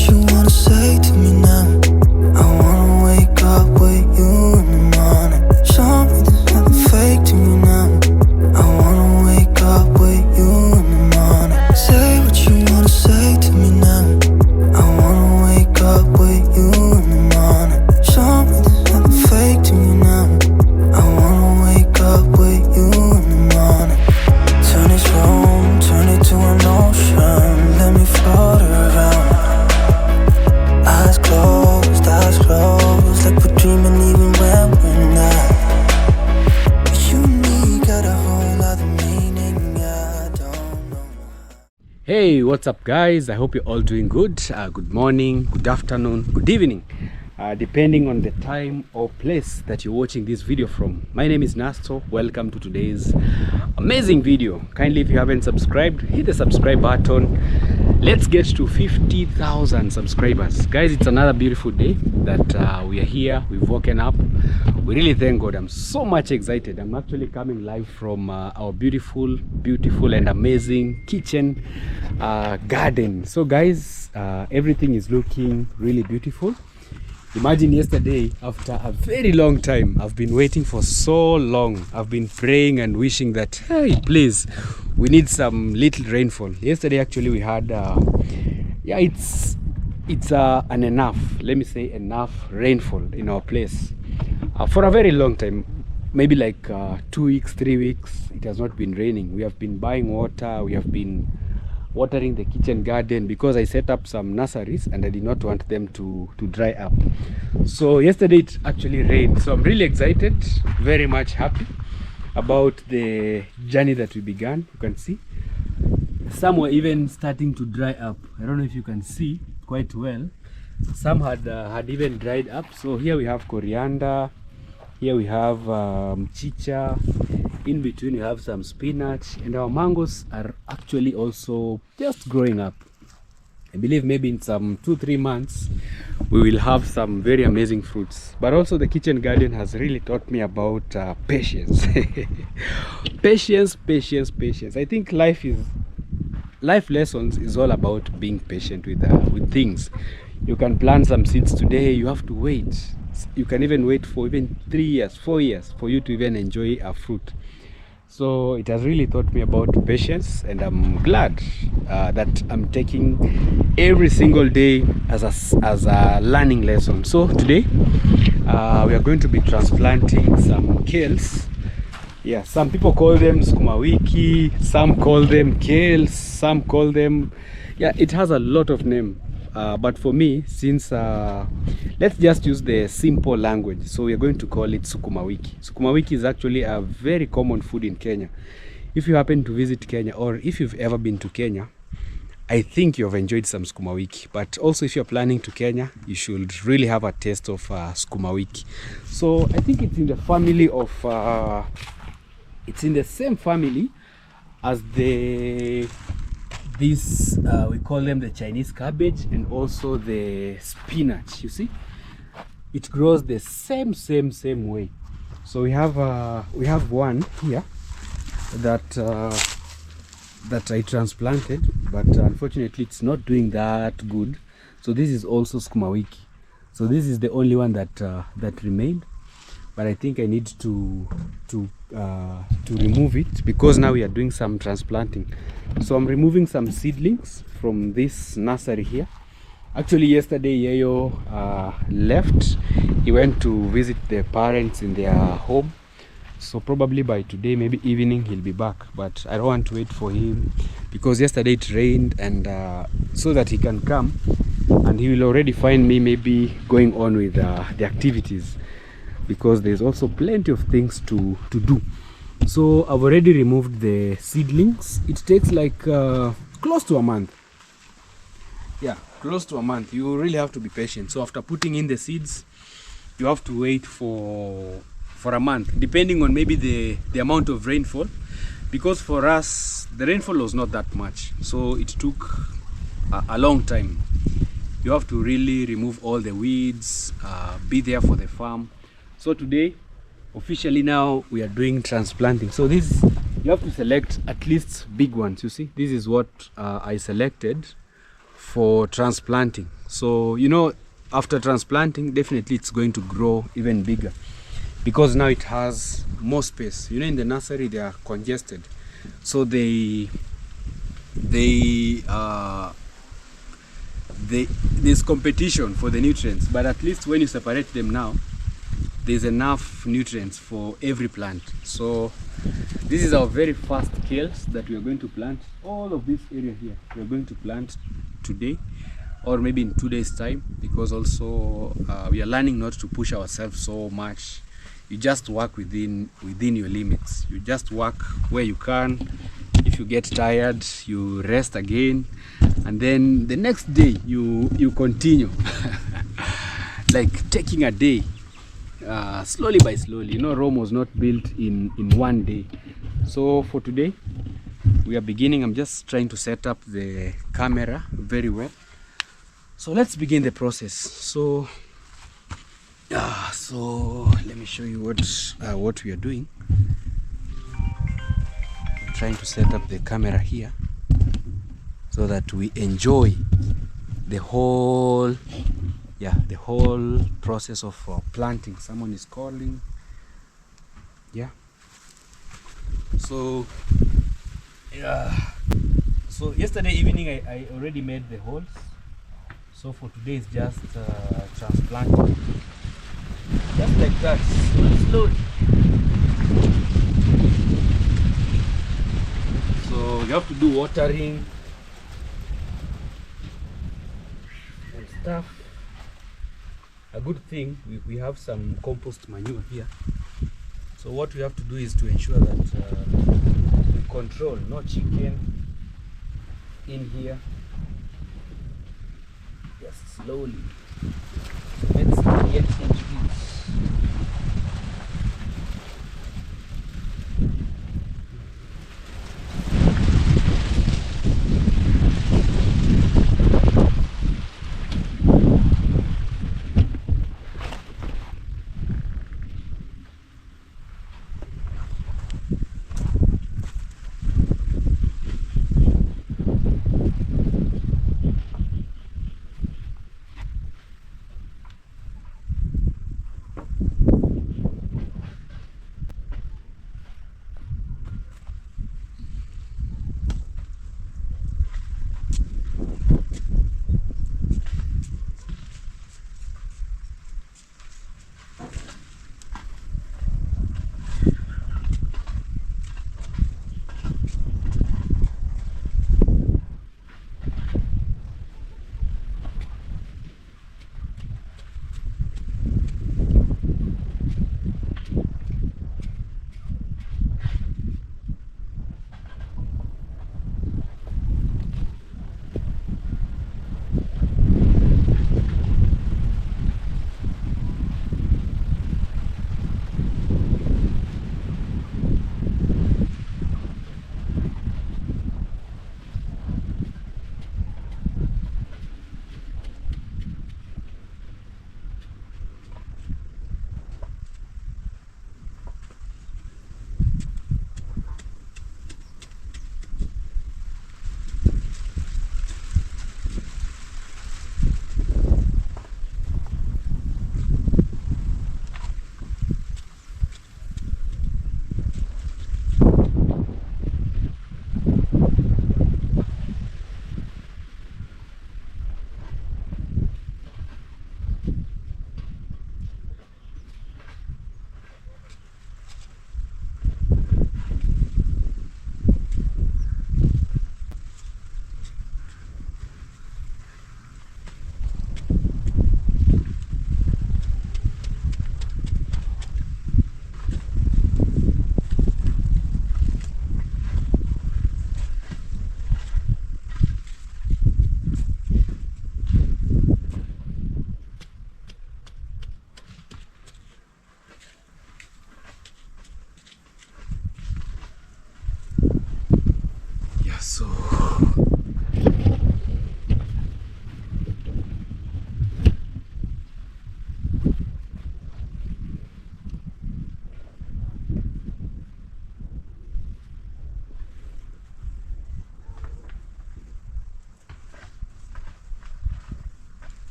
what you wanna say to me now. I wanna wake up with you in the morning. Show me there's nothing fake to me now. I wanna wake up with you in the morning. Say what you wanna say to me now. I wanna wake up with you in the morning. Show me there's nothing fake to me now. I wanna wake up with you in the morning. Turn this room, turn it to an ocean. Let me float around. Eyes closed, like we're dreaming even when we're not. You and me got a whole other meaning, I don't know. Hey, what's up guys? I hope you're all doing good. Good morning, good afternoon, good evening, depending on the time or place that you're watching this video from. My name is Nasto. Welcome to today's amazing video. Kindly, if you haven't subscribed, hit the subscribe button. Let's get to 50,000 subscribers. Guys, it's another beautiful day that we are here. We've woken up. We really thank God. I'm so much excited. I'm actually coming live from our beautiful and amazing kitchen garden. So guys, everything is looking really beautiful. Imagine yesterday, after a very long time, I've been waiting for so long. I've been praying and wishing that, hey, please, we need some little rainfall. Yesterday, actually, we had, it's an enough, let me say enough rainfall in our place. For a very long time, maybe like 2 weeks, 3 weeks, it has not been raining. We have been buying water, we have been watering the kitchen garden because I set up some nurseries and I did not want them to dry up. So yesterday it actually rained, so I'm really excited, very much happy about the journey that we began. You can see some were even starting to dry up. I don't know if you can see quite well. Some had even dried up. So here we have coriander, here we have chicha. In between we have some spinach, and our mangoes are actually also just growing up. I believe maybe in some 2-3 months we will have some very amazing fruits. But also the kitchen garden has really taught me about patience. patience. I think life lessons is all about being patient with things. You can plant some seeds today, you have to wait. You can even wait for even 3 years, 4 years for you to even enjoy a fruit. So it has really taught me about patience, and I'm glad that I'm taking every single day as a learning lesson. So today we are going to be transplanting some kales. Yeah, some people call them sukuma wiki, some call them kales, some call them, yeah, it has a lot of name. But for me, since let's just use the simple language, so we are going to call it sukuma wiki. Sukuma wiki is actually a very common food in Kenya. If you happen to visit Kenya, or if you've ever been to Kenya, I think you've enjoyed some sukuma wiki. But also if you're planning to Kenya, you should really have a taste of sukuma wiki. So I think it's in the family of it's in the same family as we call them the Chinese cabbage, and also the spinach. You see, it grows the same way. So we have one here that I transplanted, but unfortunately it's not doing that good. So this is also sukuma wiki. So this is the only one that remained, but I think I need to remove it because now we are doing some transplanting. So I'm removing some seedlings from this nursery here. Actually yesterday Yayo left. He went to visit their parents in their home, so probably by today, maybe evening, he'll be back. But I don't want to wait for him because yesterday it rained, and so that he can come and he will already find me maybe going on with the activities, because there's also plenty of things to do. So I've already removed the seedlings. It takes like close to a month. Yeah, close to a month. You really have to be patient. So after putting in the seeds, you have to wait for a month, depending on maybe the amount of rainfall, because for us the rainfall was not that much, so it took a long time. You have to really remove all the weeds, be there for the farm. So today officially now we are doing transplanting. So this, you have to select at least big ones. You see, this is what I selected for transplanting. So you know, after transplanting, definitely it's going to grow even bigger because now it has more space. You know, in the nursery they are congested, so there's competition for the nutrients, but at least when you separate them now, there's enough nutrients for every plant. So this is our very first kales that we are going to plant. All of this area here we are going to plant today or maybe in 2 days time, because also we are learning not to push ourselves so much. You just work within your limits. You just work where you can. If you get tired, you rest again, and then the next day you continue like taking a day slowly by slowly. You know, Rome was not built in one day. So for today we are beginning. I'm just trying to set up the camera very well, so let's begin the process. So let me show you what we are doing. I'm trying to set up the camera here so that we enjoy the whole process of planting. Someone is calling. So yesterday evening I already made the holes, so for today it's just transplanting, just like that, slowly. So you have to do watering and stuff. A good thing we have some compost manure here, so what we have to do is to ensure that we control no chicken in here. Just slowly. Let's get into it.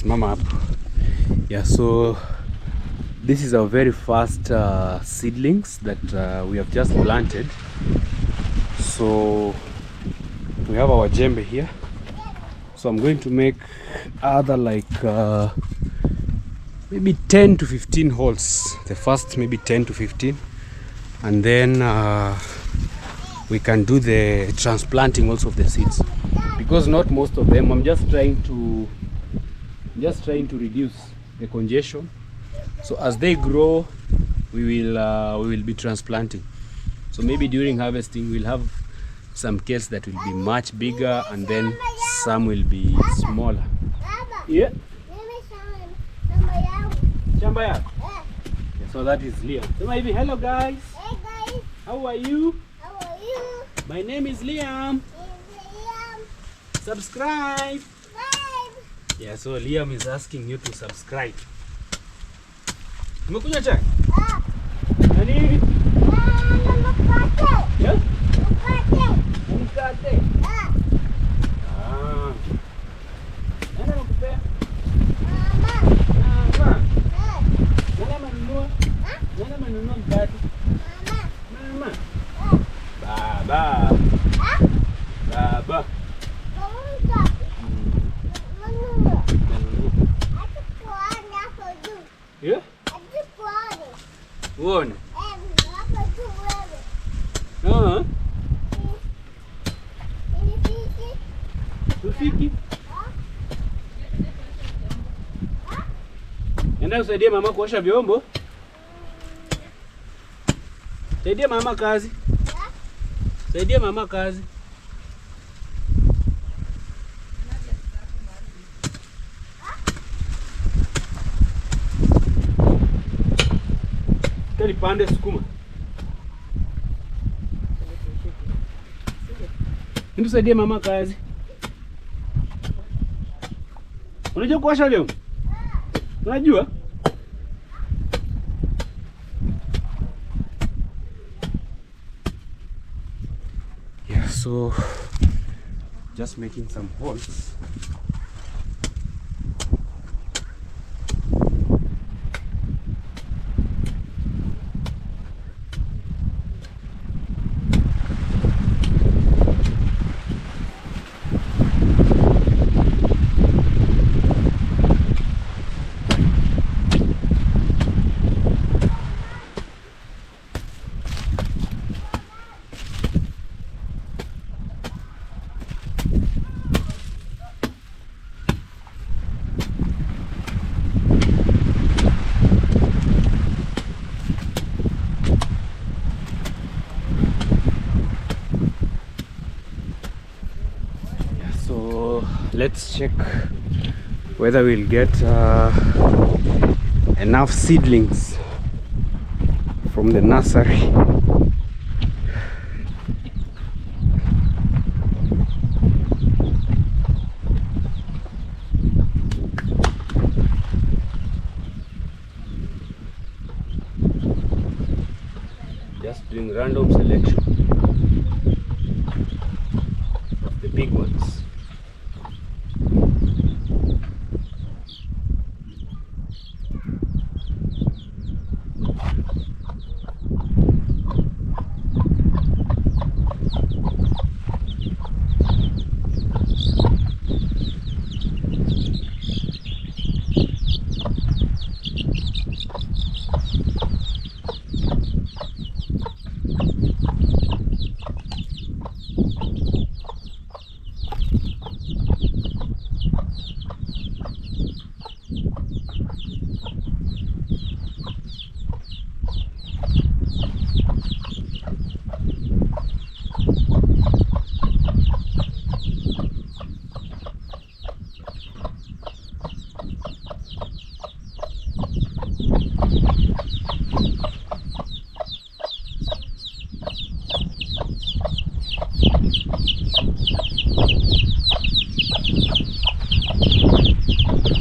simama hapo. Yeah, so this is our very first seedlings that we have just planted. So we have our jembe here. So I'm going to make other like maybe 10 to 15 holes. The first maybe 10 to 15, and then we can do the transplanting also of the seeds, because not most of them. I'm just trying to reduce the congestion. So as they grow, we will be transplanting. So maybe during harvesting we'll have some case that will be much bigger, and then some will be smaller. Yeah. Shamba yako? Yeah, so that is Liam. Sema hivi, hello guys. Hey guys. How are you? How are you? My name is Liam. Subscribe. Subscribe. Yeah, so Liam is asking you to subscribe. Umekunywa chai? Nani? Mkate. Yeah? Mkate. Mkate. Ah. Nani anakupea? Mama. Mama. Eh. Nani amenunua? Nani amenunua mkate? Mama. Mama. Eh. Baba. Ah. Baba. Mama. Mama. Amenunua. Atakuona hapo juu. Yeah? Atakuona. Uone. Hapo juu wewe. Ah, Nifiki. tufiki. Enda usaidie mama kuosha vyombo. Saidia mama kazi. Saidia mama kazi. Kali pande sukuma. Ndio saidia mama kazi. Unajua kuosha vyombo? Unajua? Yeah, so just making some holes. So let's check whether we'll get enough seedlings from the nursery. Just doing random selection of the big ones.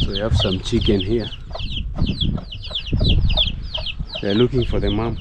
So we have some chicken here. They're looking for the mom.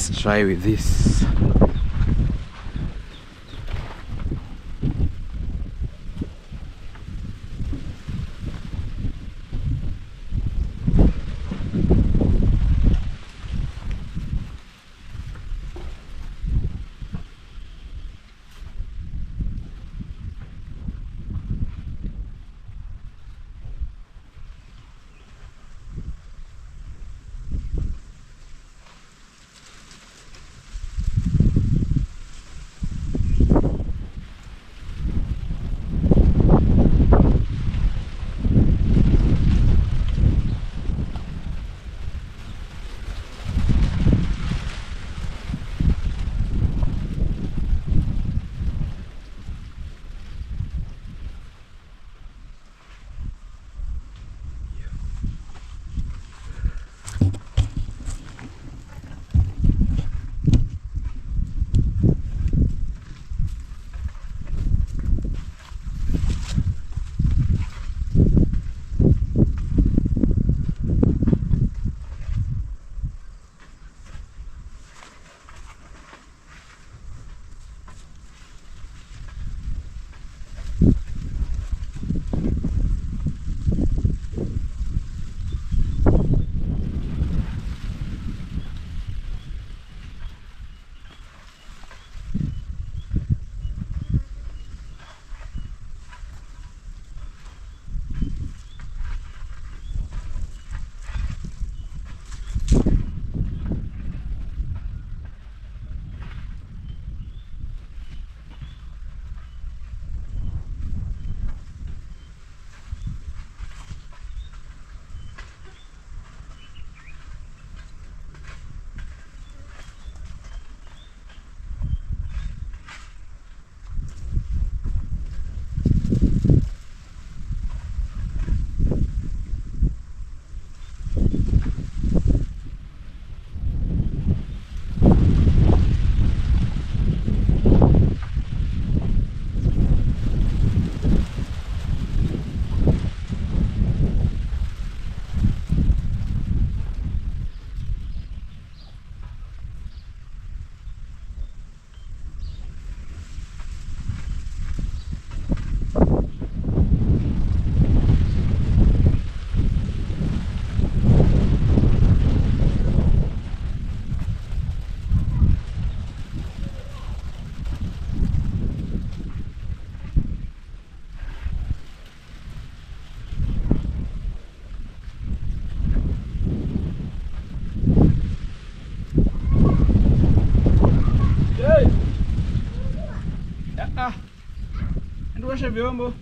let's try with this. Osha vyombo.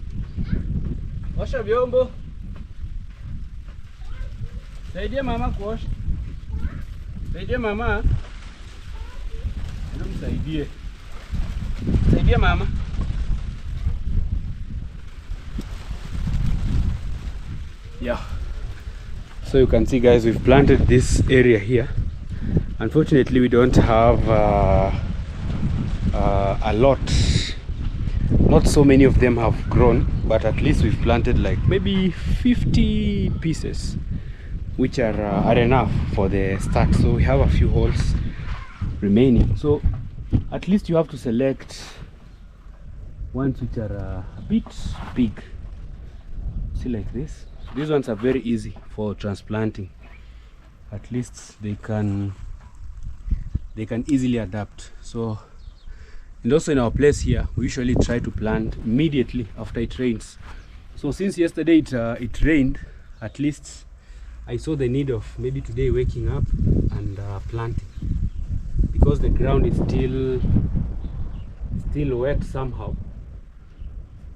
Osha vyombo. Saidia mama kuosha. Saidia mama. Ndio msaidie. Saidia mama. Yeah. So you can see, guys, we've planted this area here. Unfortunately, we don't have a lot. Not so many of them have grown, but at least we've planted like maybe 50 pieces, which are enough for the start. So we have a few holes remaining. So at least you have to select ones which are a bit big. See, like this. These ones are very easy for transplanting. At least they can easily adapt. So, and also in our place here, we usually try to plant immediately after it rains. So since yesterday it rained, at least I saw the need of maybe today waking up and planting, because the ground is still wet somehow.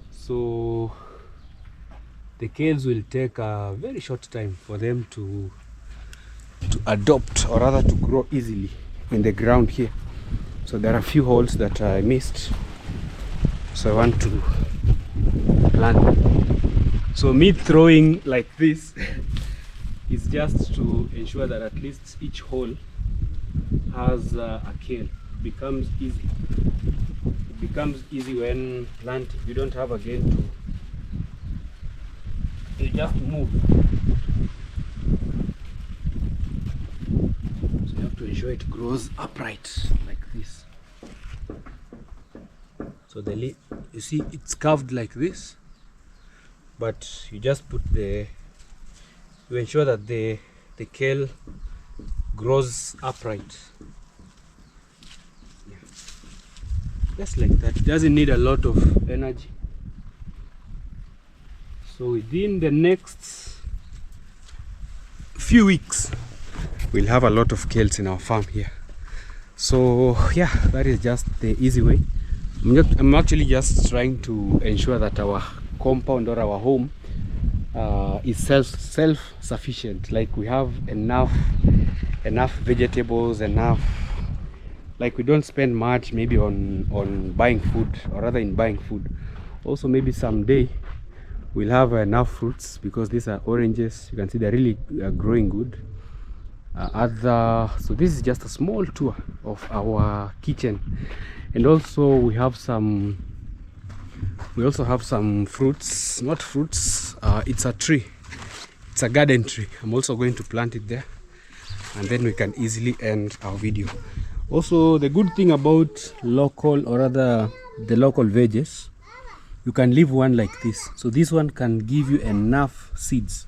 So the kales will take a very short time for them to adopt, or rather to grow easily in the ground here. So there are a few holes that I missed, so I want to plant. So me throwing like this is just to ensure that at least each hole has a kale. It becomes easy. It becomes easy when planting. You don't have again to just move. So you have to ensure it grows upright like this. So the leaf, you see, it's carved like this, but you just put you ensure that the kale grows upright. Yeah. Just like that. It doesn't need a lot of energy. So within the next few weeks, we'll have a lot of kales in our farm here. So yeah, that is just the easy way. I'm actually just trying to ensure that our compound or our home is self-sufficient. Like we have enough vegetables, enough, like we don't spend much maybe on buying food, or rather in buying food. Also maybe someday we'll have enough fruits, because these are oranges. You can see they're really growing good. So this is just a small tour of our kitchen, and also we also have some fruits. Not fruits, it's a tree, it's a garden tree. I'm also going to plant it there, and then we can easily end our video. Also, the good thing about local, or rather the local veggies, you can leave one like this. So this one can give you enough seeds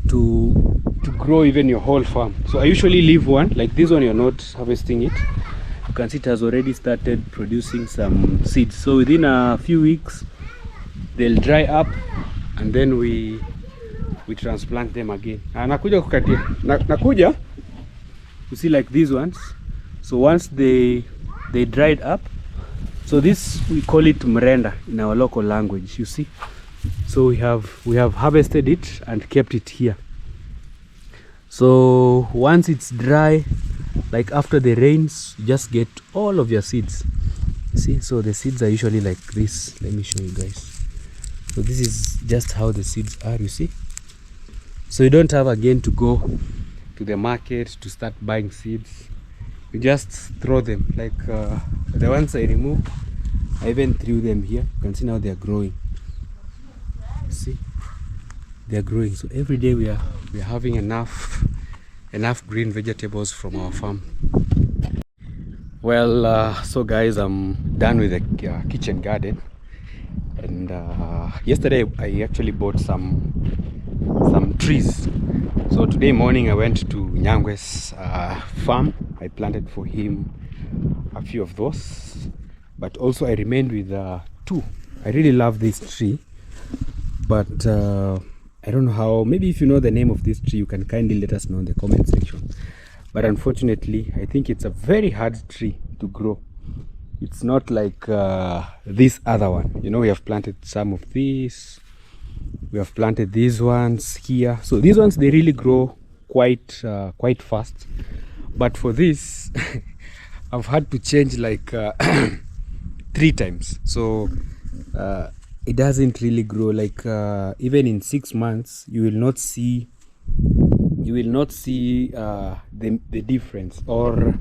to grow even your whole farm. So I usually leave one like this one. You're not harvesting it. You can see it has already started producing some seeds. So within a few weeks they'll dry up, and then we transplant them again. Nakuja kukatia. Nakuja. You see, like these ones. So once they dried up, so this, we call it mrenda in our local language, you see. So we have harvested it and kept it here. So once it's dry, like after the rains, you just get all of your seeds. You see, so the seeds are usually like this. Let me show you guys. So this is just how the seeds are, you see. So you don't have again to go to the market to start buying seeds. You just throw them, like the ones I removed, I even threw them here. You can see now they are growing. See, they are growing. So every day we are having enough green vegetables from our farm. Well, so guys, I'm done with the kitchen garden, and yesterday I actually bought some trees. So today morning I went to Nyangwe's farm. I planted for him a few of those, but also I remained with two. I really love this tree, but I don't know how. Maybe if you know the name of this tree, you can kindly let us know in the comment section. But unfortunately, I think it's a very hard tree to grow. It's not like this other one. You know, we have planted some of these. We have planted these ones here. So these ones, they really grow quite fast. But for this, I've had to change like 3 times. So it doesn't really grow. Like even in 6 months, you will not see the difference, or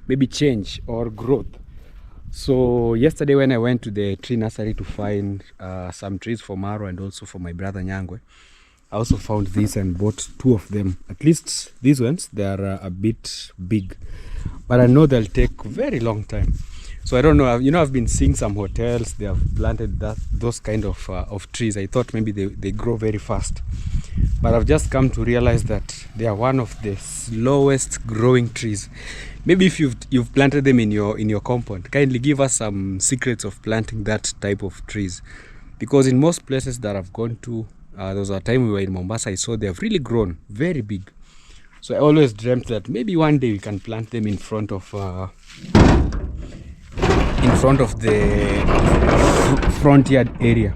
maybe change or growth. So yesterday when I went to the tree nursery to find some trees for Maro and also for my brother Nyangwe, I also found this and bought 2 of them. At least these ones, they are a bit big, but I know they'll take very long time. So I don't know, you know, I've been seeing some hotels, they have planted those kind of trees. I thought maybe they grow very fast, but I've just come to realize that they are one of the slowest growing trees. Maybe if you've planted them in your compound, kindly give us some secrets of planting that type of trees, because in most places that I've gone to, there was a time we were in Mombasa, I saw they have really grown very big. So I always dreamt that maybe one day we can plant them in front of the front yard area.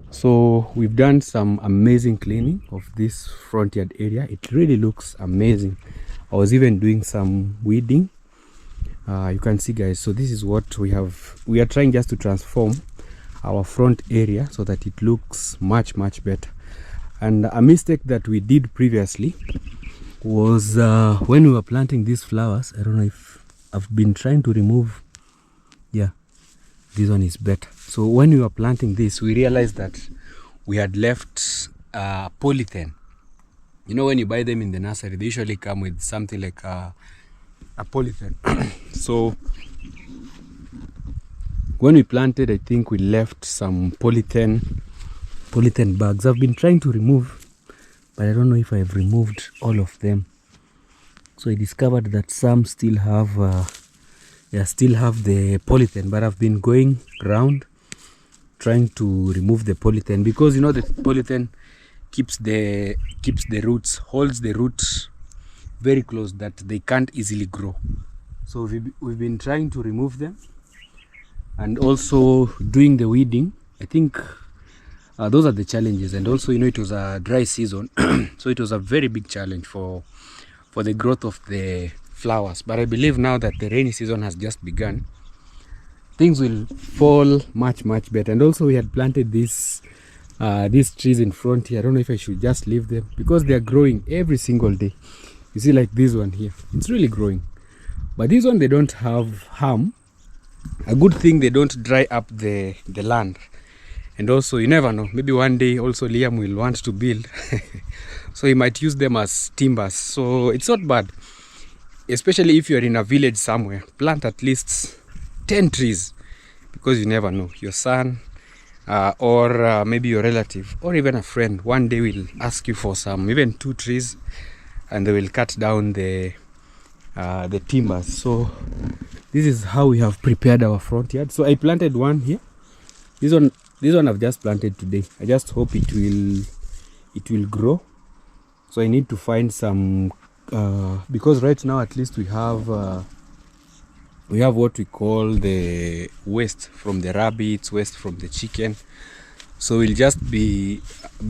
So we've done some amazing cleaning of this front yard area. It really looks amazing. I was even doing some weeding. You can see, guys, so this is what we have. We are trying just to transform our front area so that it looks much better. And a mistake that we did previously was when we were planting these flowers. I don't know if I've been trying to remove. Yeah, this one is better. So when we were planting this, we realized that we had left polythene. You know, when you buy them in the nursery, they usually come with something like a polythene. So when we planted, I think we left some polythene bags. I've been trying to remove, but I don't know if I've removed all of them. So I discovered that some still have the polythene, but I've been going around trying to remove the polythene, because you know the polythene keeps the roots, holds the roots very close, that they can't easily grow. So we've been trying to remove them, and also doing the weeding. I think those are the challenges. And also, you know, it was a dry season, so it was a very big challenge for the growth of the flowers. But I believe now that the rainy season has just begun, things will fall much better. And also we had planted these trees in front here. I don't know if I should just leave them, because they are growing every single day. You see, like this one here, it's really growing. But this one, they don't have harm. A good thing, they don't dry up the land. And also, you never know, maybe one day also Liam will want to build so he might use them as timbers. So it's not bad, especially if you're in a village somewhere. Plant at least 10 trees, because you never know, your son or maybe your relative or even a friend one day will ask you for some, even 2 trees, and they will cut down the timbers. So this is how we have prepared our front yard. So I planted one here. This one I've just planted today. I just hope it will grow. So I need to find some because right now at least we have what we call the waste from the rabbits, waste from the chicken. So we'll just be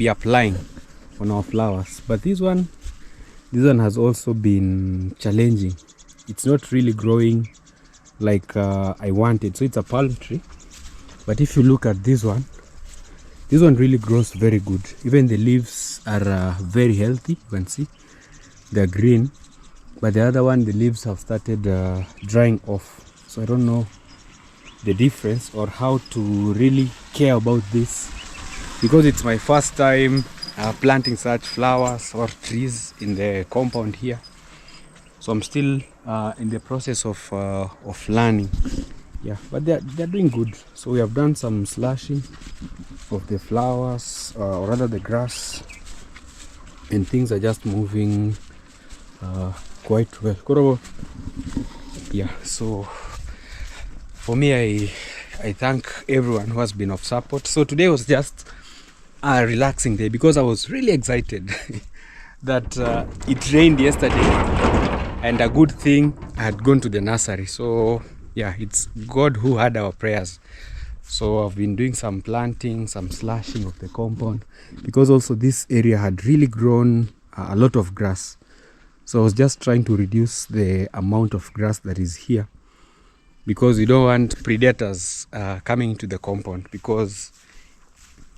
applying on our flowers. But this one has also been challenging. It's not really growing like I wanted. So it's a palm tree. But if you look at this one really grows very good. Even the leaves are very healthy. You can see they're green. But the other one, the leaves have started drying off. So I don't know the difference or how to really care about this, because it's my first time planting such flowers or trees in the compound here. So I'm still in the process of learning. Yeah, but they're doing good. So we have done some slashing of the flowers, or rather the grass, and things are just moving quite well. Yeah, so for me, I thank everyone who has been of support. So today was just a relaxing day, because I was really excited that it rained yesterday, and a good thing I had gone to the nursery. So yeah, it's God who heard our prayers. So I've been doing some planting, some slashing of the compound, because also this area had really grown a lot of grass. So I was just trying to reduce the amount of grass that is here, because we don't want predators coming into the compound, because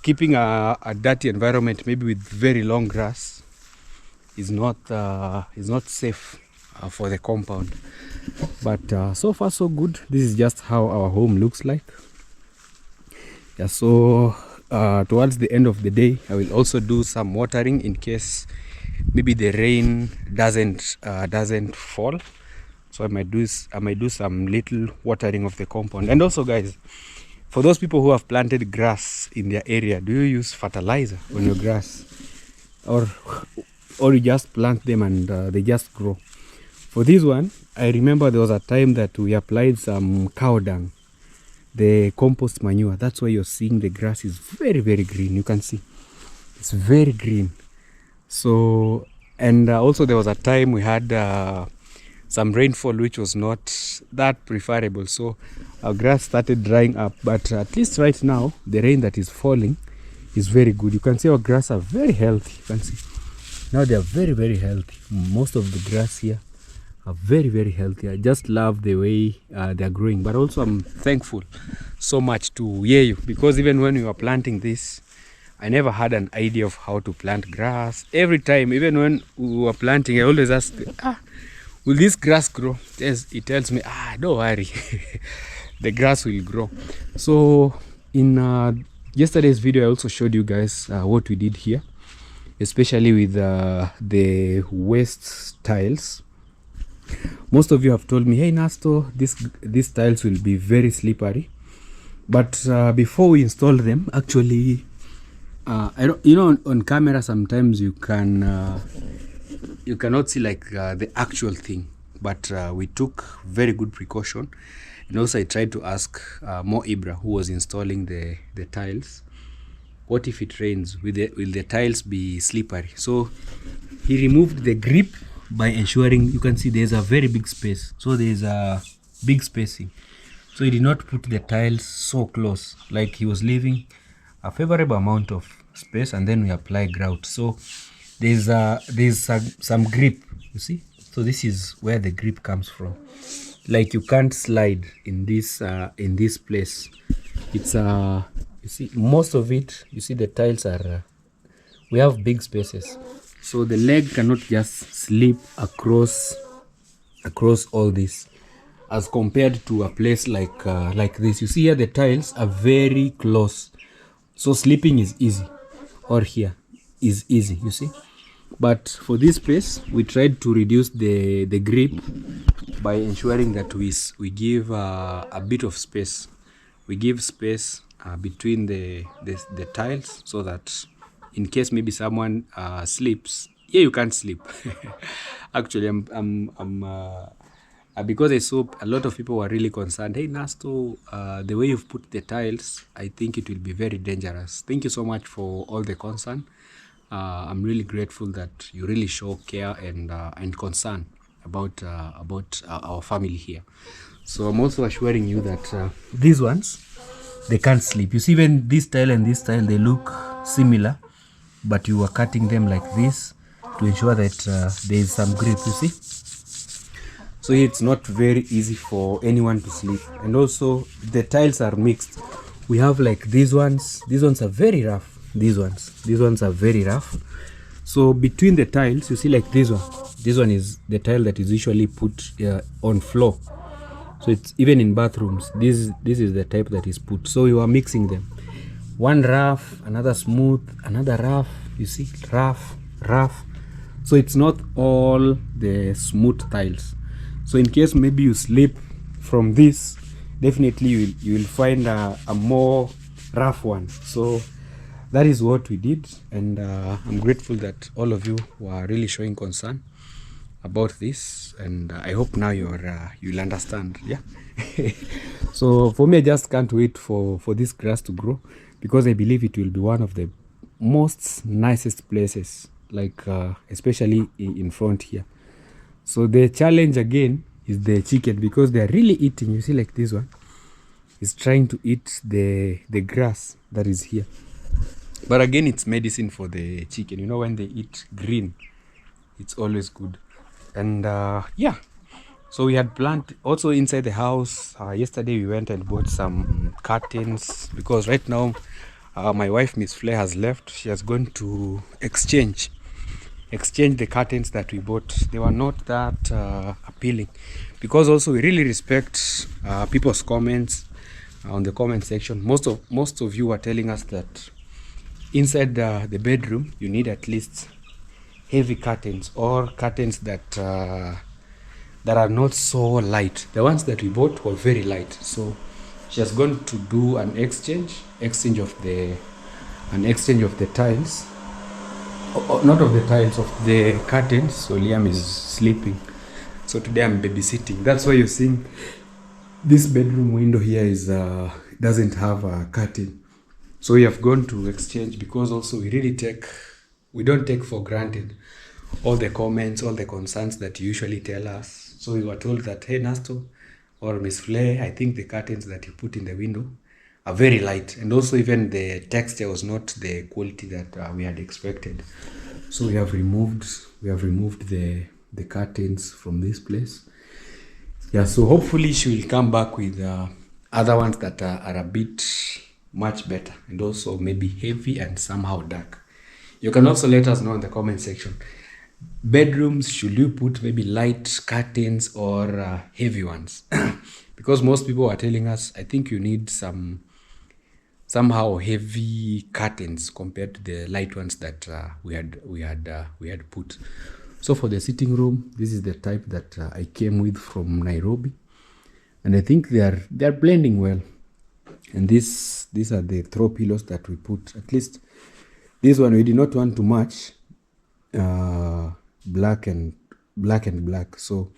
keeping a dirty environment, maybe with very long grass, is not safe for the compound. But so far so good. This is just how our home looks like. Yeah, so towards the end of the day, I will also do some watering in case maybe the rain doesn't fall. So I might do some little watering of the compound. And also, guys, for those people who have planted grass in their area, do you use fertilizer on your grass, or you just plant them and they just grow? For this one, I remember there was a time that we applied some cow dung, the compost manure. That's why you're seeing the grass is very green. You can see it's very green. So, and also there was a time we had some rainfall which was not that preferable, so our grass started drying up. But at least right now, the rain that is falling is very good. You can see our grass are very healthy. You can see now they are very healthy. Most of the grass here are very healthy. I just love the way they are growing. But also I'm thankful so much to Yeyu, because even when we were planting this, I never had an idea of how to plant grass. Every time, even when we were planting, I always ask, will this grass grow? It tells me, don't worry, the grass will grow. So in yesterday's video, I also showed you guys what we did here, especially with the waste tiles. Most of you have told me, hey Nasto, these tiles will be very slippery. But before we install them, actually, I don't, on camera sometimes you cannot see like the actual thing. But we took very good precaution, and also I tried to ask Mo Ibra, who was installing the tiles, what if it rains? Will the tiles be slippery? So he removed the grip by ensuring, you can see there's a very big space. So there's a big spacing. So he did not put the tiles so close, like he was leaving a favorable amount of space, and then we apply grout. So there's some grip, you see. So this is where the grip comes from. Like you can't slide in this place. It's you see most of it. You see the tiles are. We have big spaces, so the leg cannot just slip across all this, as compared to a place like this. You see here the tiles are very close, so slipping is easy, or here is easy, you see. But for this place, we tried to reduce the grip by ensuring that we give a bit of space. We give space between the tiles, so that in case maybe someone slips, you can't slip. Actually, because I saw a lot of people were really concerned. Hey Nasto, the way you've put the tiles, I think it will be very dangerous. Thank you so much for all the concern. I'm really grateful that you really show care and concern about our family here. So I'm also assuring you that these ones, they can't slip. You see, even this tile and this tile, they look similar, but you are cutting them like this to ensure that there is some grip, you see. So it's not very easy for anyone to slip. And also the tiles are mixed. We have like these ones are very rough. These ones are very rough. So between the tiles, you see like this one is the tile that is usually put on floor. So it's even in bathrooms, this is the type that is put. So you are mixing them, one rough, another smooth, another rough. You see, rough. So it's not all the smooth tiles. So in case maybe you slip from this, definitely you will find a more rough one. So that is what we did, and I'm grateful that all of you were really showing concern about this, and I hope now you'll understand. Yeah. So for me, I just can't wait for this grass to grow, because I believe it will be one of the most nicest places, like especially in front here. So the challenge again is the chicken, because they are really eating. You see, like this one is trying to eat the grass that is here. But again, it's medicine for the chicken. You know, when they eat green, it's always good. And yeah, so we had planned also inside the house. Yesterday we went and bought some curtains, because right now my wife, Miss Flair, has left. She has gone to exchange the curtains that we bought. They were not that appealing, because also we really respect people's comments on the comment section. Most of you are telling us that inside the bedroom you need at least heavy curtains, or curtains that are not so light. The ones that we bought were very light, so she has gone to do an exchange of the tiles. Not of the tiles, of the curtains. So Liam is sleeping, so today I'm babysitting. That's why you're seeing this bedroom window here is doesn't have a curtain. So we have gone to exchange, because also we don't take for granted all the comments, all the concerns that you usually tell us. So we were told that, hey Nasto or Miss Flair, I think the curtains that you put in the window are very light, and also even the texture was not the quality that we had expected. So we have removed the curtains from this place. Yeah, so hopefully she will come back with other ones that are a bit much better, and also maybe heavy and somehow dark. You can also let us know in the comment section, bedrooms, should you put maybe light curtains or heavy ones? Because most people are telling us, I think you need somehow heavy curtains compared to the light ones that we had put. So for the sitting room, this is the type that I came with from Nairobi, and I think they are blending well. And these are the throw pillows that we put. At least this one we did not want to match black and black, so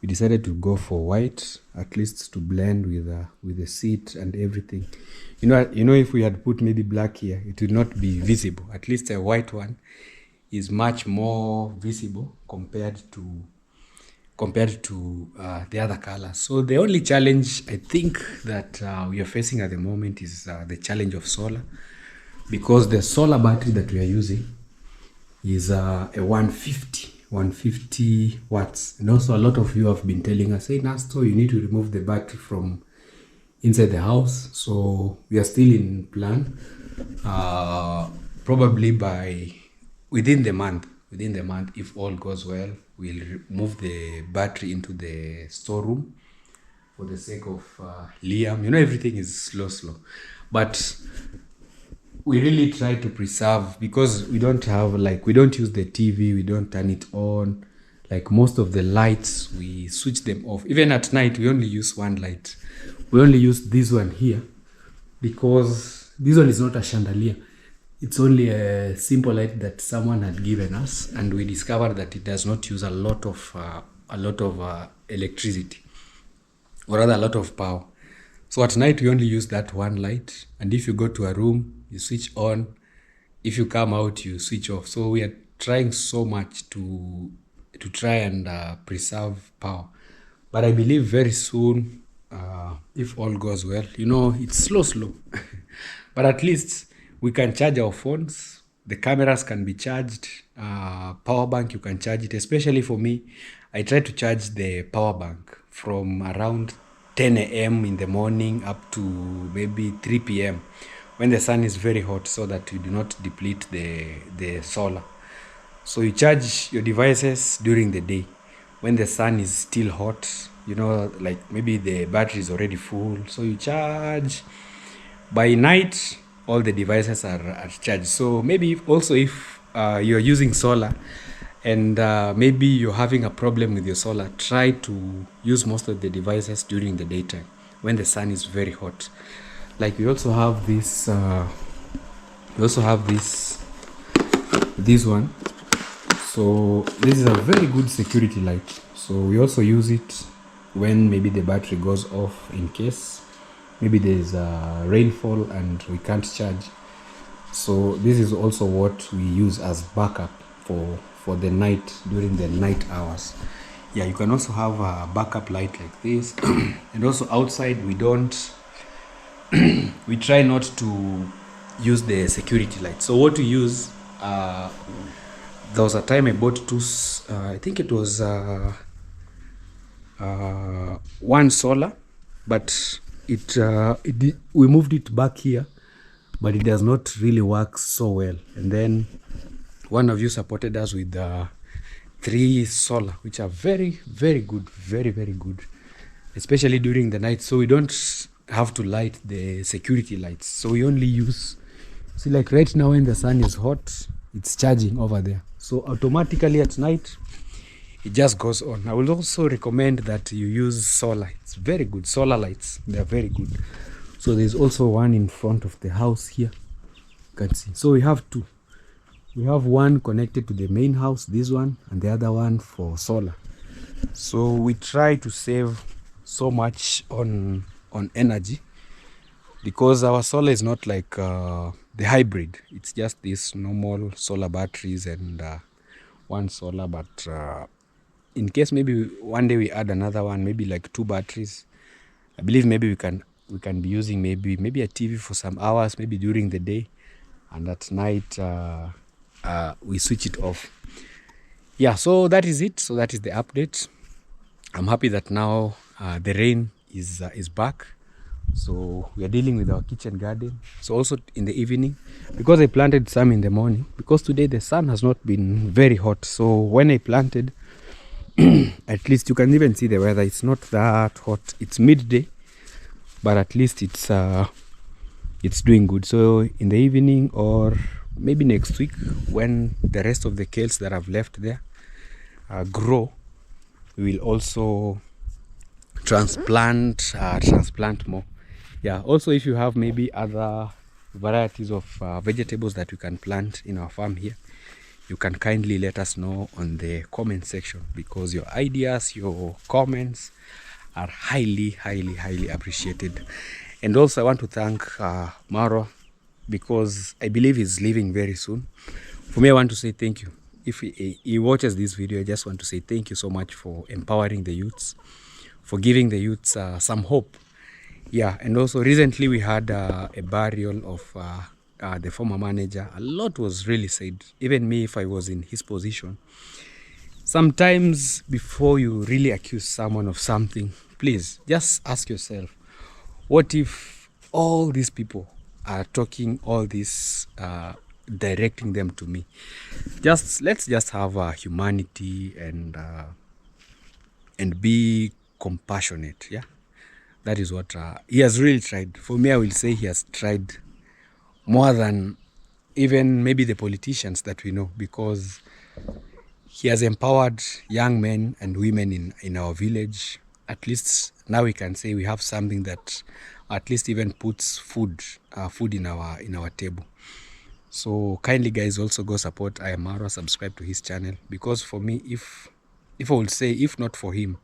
we decided to go for white, at least to blend with the seat and everything. You know, if we had put maybe black here, it would not be visible. At least a white one is much more visible compared to the other colors. So the only challenge I think that we are facing at the moment is the challenge of solar, because the solar battery that we are using is a 150 watts. And also a lot of you have been telling us, hey Nasto, you need to remove the battery from inside the house. So we are still in plan, probably by within the month, if all goes well, we'll move the battery into the storeroom for the sake of Liam. You know, everything is slow, but we really try to preserve, because we don't use the TV, we don't turn it on. Like most of the lights, we switch them off. Even at night, we only use one light. We only use this one here, because this one is not a chandelier. It's only a simple light that someone had given us, and we discovered that it does not use a lot of electricity, or rather a lot of power. So at night we only use that one light, and if you go to a room, you switch on. If you come out, you switch off. So we are trying so much to try and preserve power. But I believe very soon, if all goes well, you know, it's slow, but at least we can charge our phones. The cameras can be charged. Power bank, you can charge it. Especially for me, I try to charge the power bank from around 10 a.m. in the morning up to maybe 3 p.m. when the sun is very hot, so that you do not deplete the solar. So you charge your devices during the day when the sun is still hot, you know, like maybe the battery is already full. So you charge. By night, all the devices are charged. So maybe if you're using solar and maybe you're having a problem with your solar, try to use most of the devices during the daytime when the sun is very hot. Like we also have this this one. So this is a very good security light. So we also use it when maybe the battery goes off, in case maybe there's a rainfall and we can't charge. So this is also what we use as backup for the night, during the night hours. Yeah, you can also have a backup light like this. And also outside, we try not to use the security light. So what we use, there was a time I bought two, I think it was one solar, but we moved it back here, but it does not really work so well. And then one of you supported us with 3 solar, which are very, very good, very, very good, especially during the night. So we don't have to light the security lights. So we only use, see, like right now when the sun is hot, it's charging over there. So automatically at night, it just goes on. I will also recommend that you use solar. It's very good. Solar lights, they're very good. So there's also one in front of the house here. You can see. So we have 2. We have one connected to the main house, this one, and the other one for solar. So we try to save so much on energy, because our solar is not like the hybrid. It's just these normal solar batteries and one solar, but in case maybe one day we add another one, maybe like 2 batteries, I believe maybe we can be using maybe a TV for some hours, maybe during the day, and at night we switch it off. Yeah, so that is it. So that is the update. I'm happy that now the rain is back. So we are dealing with our kitchen garden. So also in the evening, because I planted some in the morning, because today the sun has not been very hot. So when I planted, at least you can even see the weather. It's not that hot. It's midday, but at least it's doing good. So in the evening, or maybe next week, when the rest of the kales that I've left there, grow, we will also transplant more. Yeah, also if you have maybe other varieties of vegetables that you can plant in our farm here, you can kindly let us know on the comment section, because your ideas, your comments are highly appreciated. And also I want to thank Maro, because I believe he's leaving very soon. For me, I want to say thank you. If he watches this video, I just want to say thank you so much for empowering the youths, for giving the youths some hope. Yeah, and also recently we had a burial of the former manager. A lot was really said. Even me, if I was in his position, sometimes before you really accuse someone of something, please just ask yourself, what if all these people are talking all this, directing them to me? Let's just have humanity and be compassionate. Yeah, that is what he has really tried. For me, I will say he has tried more than even maybe the politicians that we know, because he has empowered young men and women in our village. At least now we can say we have something that at least even puts food in our table. So kindly guys, also go support Ayamaro, subscribe to his channel, because for me, if I would say, if not for him,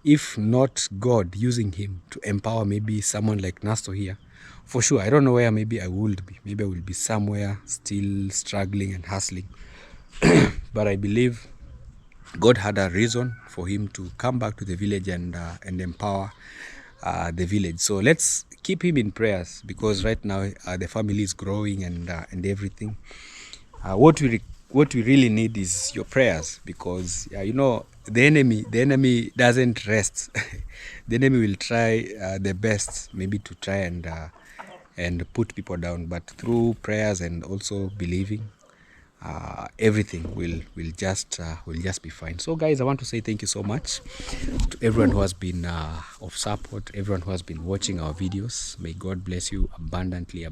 if not God using him to empower maybe someone like Nasto here, for sure, I don't know where maybe I would be. Maybe I will be somewhere still struggling and hustling. But I believe God had a reason for him to come back to the village and empower the village. So let's keep him in prayers, because right now the family is growing and everything. What we really need is your prayers, because you know, the enemy doesn't rest. The enemy will try the best maybe to try and put people down, but through prayers and also believing, everything will just be fine. So guys, I want to say thank you so much to everyone who has been of support, everyone who has been watching our videos. May God bless you abundantly.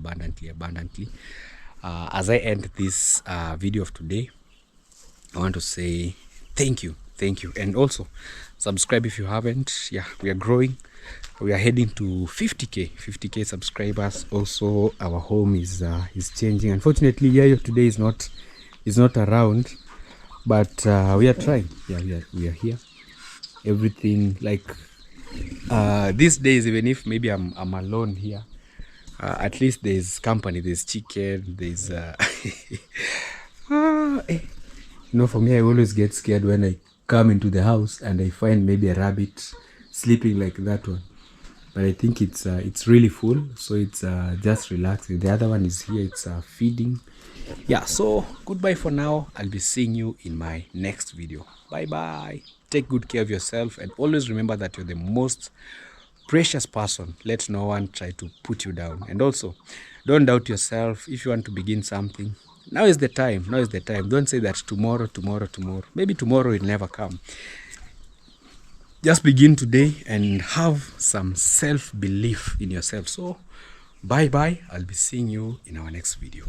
As I end this video of today, I want to say thank you, and also subscribe if you haven't. Yeah, we are growing. We are heading to 50k subscribers. Also, our home is changing. Unfortunately, Yayo today is not around, but we are trying. Yeah, we are here. Everything, like these days, even if maybe I'm alone here, at least there's company, there's chicken, there's you know, for me, I always get scared when I come into the house and I find maybe a rabbit sleeping like that one. But I think it's really full, so it's just relaxing. The other one is here, it's feeding. Yeah, so goodbye for now. I'll be seeing you in my next video. Bye. Take good care of yourself, and always remember that you're the most precious person. Let no one try to put you down. And also, don't doubt yourself. If you want to begin something, now is the time. Don't say that tomorrow. Maybe tomorrow will never come. Just begin today and have some self-belief in yourself. So bye. I'll be seeing you in our next video.